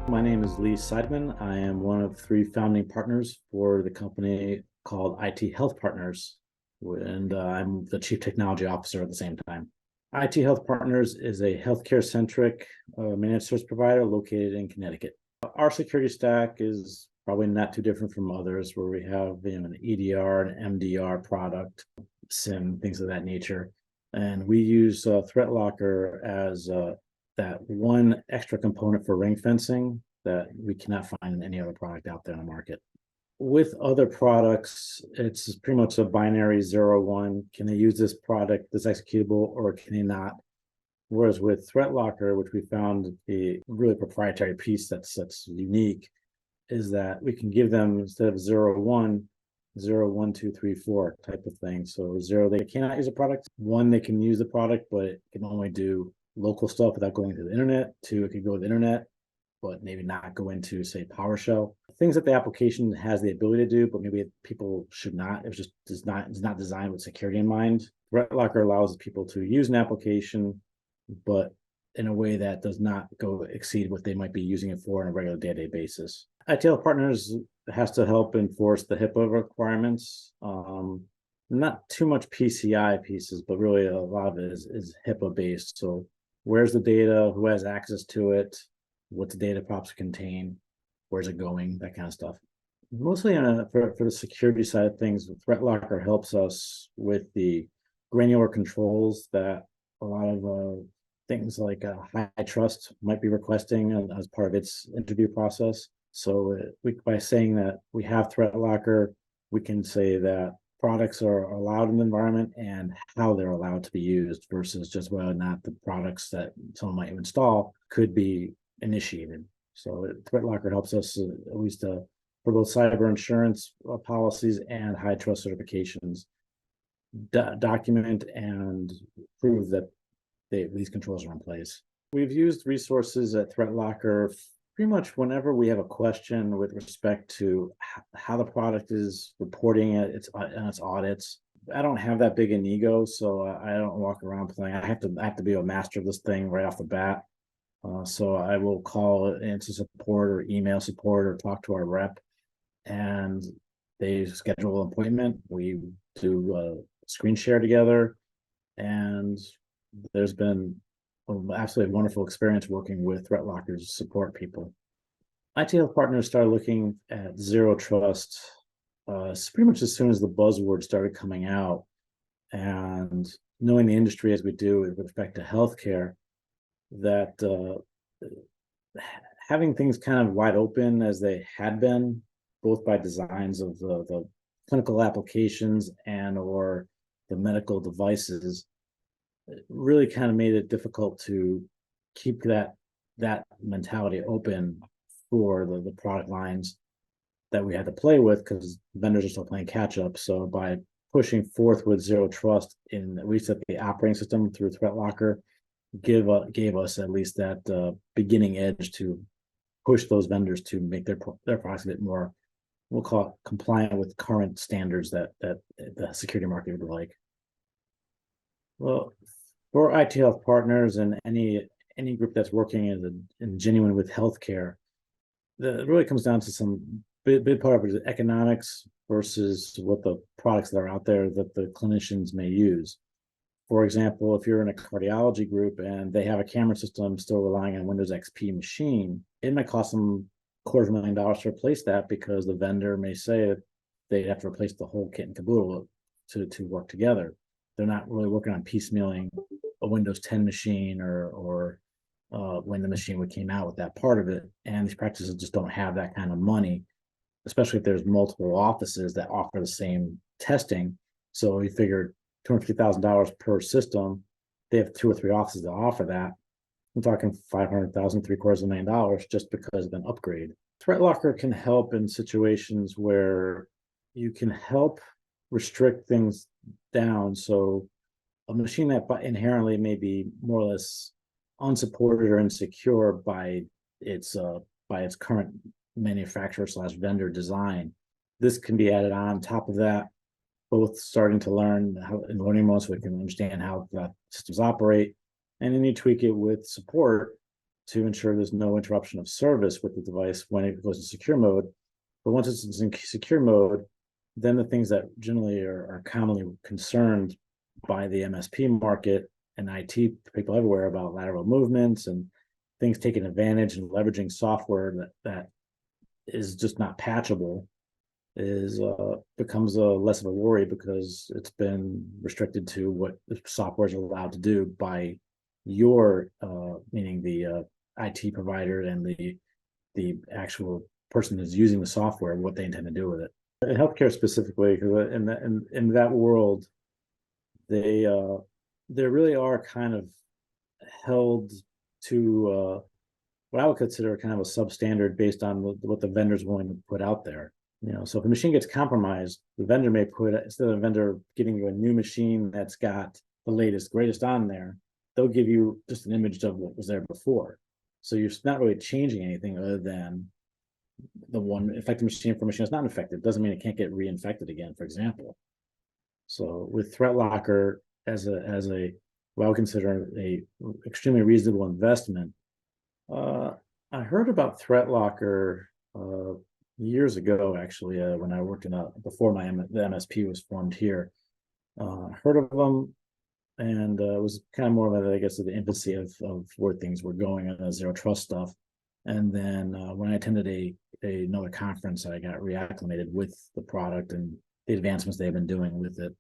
My name is Seidman. I am one of three founding partners for the company called IT Health Partners, and I'm the Chief Technology Officer at the same time. IT Health Partners is a healthcare-centric managed service provider located in Connecticut. Our security stack is probably not too different from others, where we have an EDR, an MDR product, SIM, things of that nature. And we use ThreatLocker as that one extra component for ring fencing that we cannot find in any other product out there in the market. With other products, it's pretty much a binary 0-1. Can they use this product, this executable, or can they not? Whereas with ThreatLocker, which we found a really proprietary piece that's unique, is that we can give them, instead of 0-1, 0, 1, 2, 3, 4 type of thing. So 0, they cannot use a product. 1, they can use the product, but it can only do local stuff without going to the internet. 2, it can go to the internet, but maybe not go into, say, PowerShell. Things that the application has the ability to do, but maybe people should not. It just is not designed with security in mind. ThreatLocker allows people to use an application, but in a way that does not go exceed what they might be using it for on a regular day-to-day basis. ITL Partners has to help enforce the HIPAA requirements. Not too much PCI pieces, but really a lot of it is HIPAA based. So where's the data? Who has access to it? What's the data props contain? Where's it going? That kind of stuff. Mostly for the security side of things, ThreatLocker helps us with the granular controls that a lot of things like high trust might be requesting as part of its interview process. So by saying that we have ThreatLocker, we can say that products are allowed in the environment and how they're allowed to be used versus just whether or not the products that someone might install could be initiated. So ThreatLocker helps us at least for both cyber insurance policies and high trust certifications document and prove that these controls are in place. We've used resources at ThreatLocker pretty much whenever we have a question with respect to how the product is reporting its audits. I don't have that big an ego, so I don't walk around playing. I have to be a master of this thing right off the bat. So I will call into support or email support or talk to our rep, and they schedule an appointment. We do a screen share together, and there's been an absolutely wonderful experience working with ThreatLocker's support people. ITL Partners started looking at zero trust pretty much as soon as the buzzword started coming out, and knowing the industry as we do with respect to healthcare, that having things kind of wide open as they had been, both by designs of the clinical applications and or the medical devices, really kind of made it difficult to keep that mentality open for the product lines that we had to play with, because vendors are still playing catch up. So by pushing forth with zero trust in at least at the operating system through ThreatLocker, gave us at least that beginning edge to push those vendors to make their products a bit more, we'll call it, compliant with current standards that the security market would like. Well, for IT Health Partners and any group that's working in genuine with healthcare, it really comes down to some big part of it is economics versus what the products that are out there that the clinicians may use. For example, if you're in a cardiology group and they have a camera system still relying on Windows XP machine, it might cost them $250,000 to replace that, because the vendor may say that they'd have to replace the whole kit and caboodle to work together. They're not really working on piecemealing a Windows 10 machine or when the machine came out with that part of it. And these practices just don't have that kind of money, especially if there's multiple offices that offer the same testing. So we figured $250,000 per system. They have 2 or 3 offices that offer that. I'm talking $500,000, $750,000 just because of an upgrade. ThreatLocker can help in situations where you can help restrict things down. So a machine that inherently may be more or less unsupported or insecure by its current manufacturer / vendor design, this can be added on top of that, both starting to learn how in learning mode so we can understand how the systems operate, and then you tweak it with support to ensure there's no interruption of service with the device when it goes in secure mode. But once it's in secure mode, then the things that generally are commonly concerned by the MSP market and IT people everywhere about lateral movements and things taking advantage and leveraging software that is just not patchable is becomes less of a worry because it's been restricted to what the software is allowed to do by your meaning the IT provider and the actual person who's using the software, what they intend to do with it. In healthcare specifically, because in that world, they really are kind of held to what I would consider kind of a substandard based on what the vendor's willing to put out there. So if a machine gets compromised, the vendor may put, instead of the vendor giving you a new machine that's got the latest, greatest on there, they'll give you just an image of what was there before. So you're not really changing anything other than the one infected machine for a machine that's not infected. Doesn't mean it can't get reinfected again, for example. So with ThreatLocker as a what I would consider a extremely reasonable investment, I heard about ThreatLocker years ago, actually, when I worked before the MSP was formed here. Heard of them, and it was kind of more of I guess, the infancy of where things were going and the zero trust stuff. And then when I attended another conference, I got reacclimated with the product and the advancements they've been doing with it.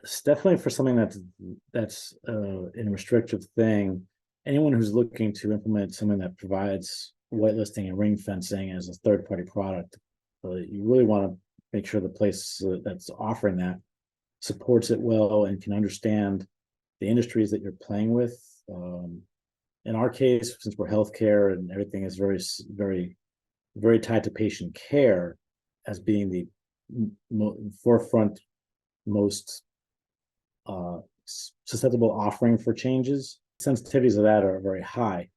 It's definitely for something that's in a restrictive thing. Anyone who's looking to implement something that provides whitelisting and ring fencing as a third-party product, you really want to make sure the place that's offering that supports it well and can understand the industries that you're playing with. In our case, since we're healthcare and everything is very, very, very tied to patient care as being the forefront, most susceptible offering for changes, sensitivities of that are very high.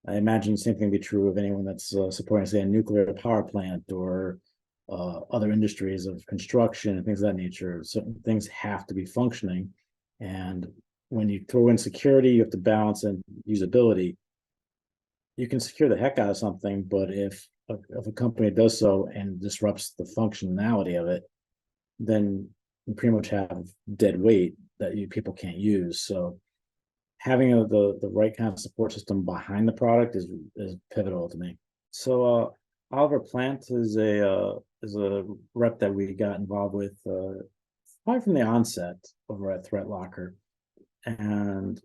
I imagine the same thing be true of anyone that's supporting, say, a nuclear power plant or other industries of construction and things of that nature. Certain things have to be functioning. And when you throw in security, you have to balance in usability. You can secure the heck out of something, but if a company does so and disrupts the functionality of it, then you pretty much have dead weight that people can't use. So having the right kind of support system behind the product is pivotal to me. So Oliver Plant is a rep that we got involved with probably from the onset over at ThreatLocker, and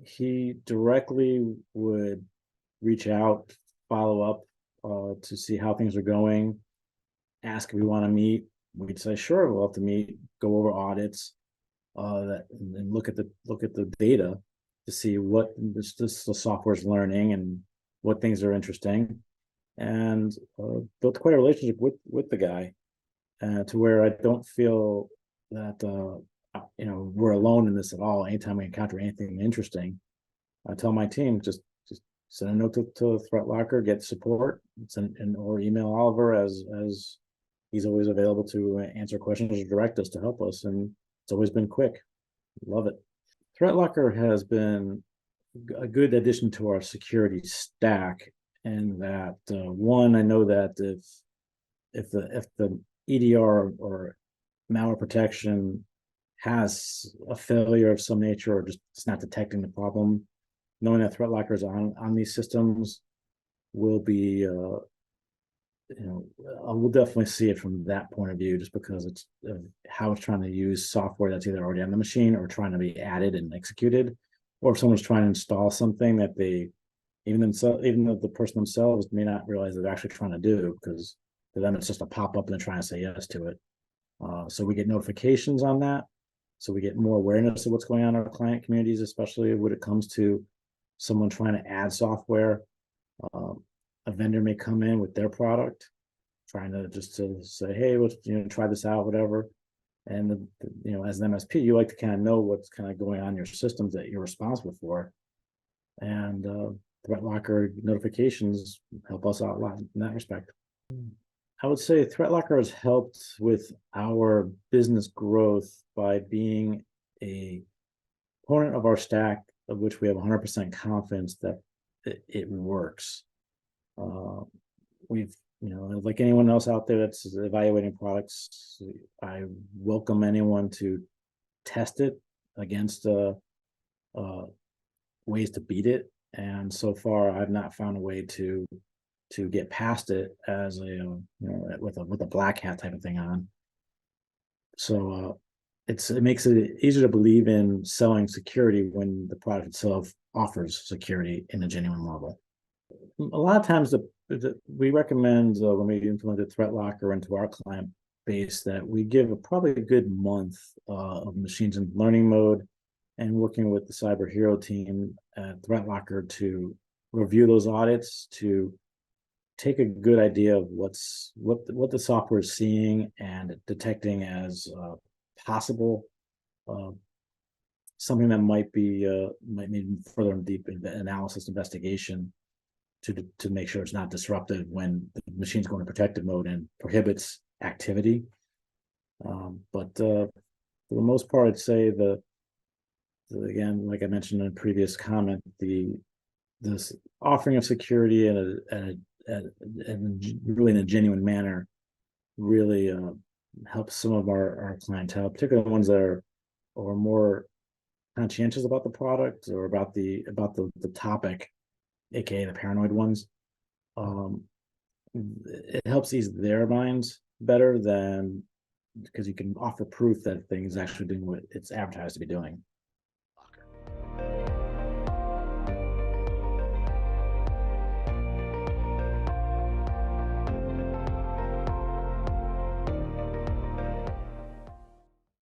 he directly would reach out, follow up to see how things are going, ask if we want to meet. We'd say sure, we'll have to meet, go over audits, and look at the data to see what the software is learning and what things are interesting, and built quite a relationship with the guy, to where I don't feel that we're alone in this at all. Anytime we encounter anything interesting, I tell my team just send a note to ThreatLocker, get support, or email Oliver as he's always available to answer questions or direct us to help us, and it's always been quick. Love it. ThreatLocker has been a good addition to our security stack, and that one, I know that if the EDR or malware protection has a failure of some nature or just it's not detecting the problem, knowing that ThreatLocker is on these systems will be we'll definitely see it from that point of view, just because it's how it's trying to use software that's either already on the machine or trying to be added and executed, or if someone's trying to install something that they even though the person themselves may not realize they're actually trying to do, because to them it's just a pop-up and they're trying to say yes to it. So we get notifications on that, so we get more awareness of what's going on in our client communities, especially when it comes to someone trying to add software. A vendor may come in with their product, trying to say, hey, let's try this out, whatever. And as an MSP, you like to kind of know what's kind of going on in your systems that you're responsible for. And ThreatLocker notifications help us out a lot in that respect. I would say ThreatLocker has helped with our business growth by being a component of our stack of which we have 100% confidence that it works. We've, like anyone else out there that's evaluating products, I welcome anyone to test it against ways to beat it. And so far, I've not found a way to get past it as a with a black hat type of thing on. So it makes it easier to believe in selling security when the product itself offers security in a genuine level. A lot of times, we recommend when we implement the ThreatLocker into our client base that we give probably a good month of machines in learning mode and working with the cyber hero team at ThreatLocker to review those audits, to take a good idea of what the software is seeing and detecting as possible something that might need further deep analysis investigation to make sure it's not disruptive when the machine's going to protective mode and prohibits activity. But for the most part, I'd say again, like I mentioned in a previous comment, this offering of security really in a genuine manner really helps some of our clientele, particularly the ones that are more conscientious about the product or about the topic, aka the paranoid ones. It helps ease their minds better than because you can offer proof that thing is actually doing what it's advertised to be doing.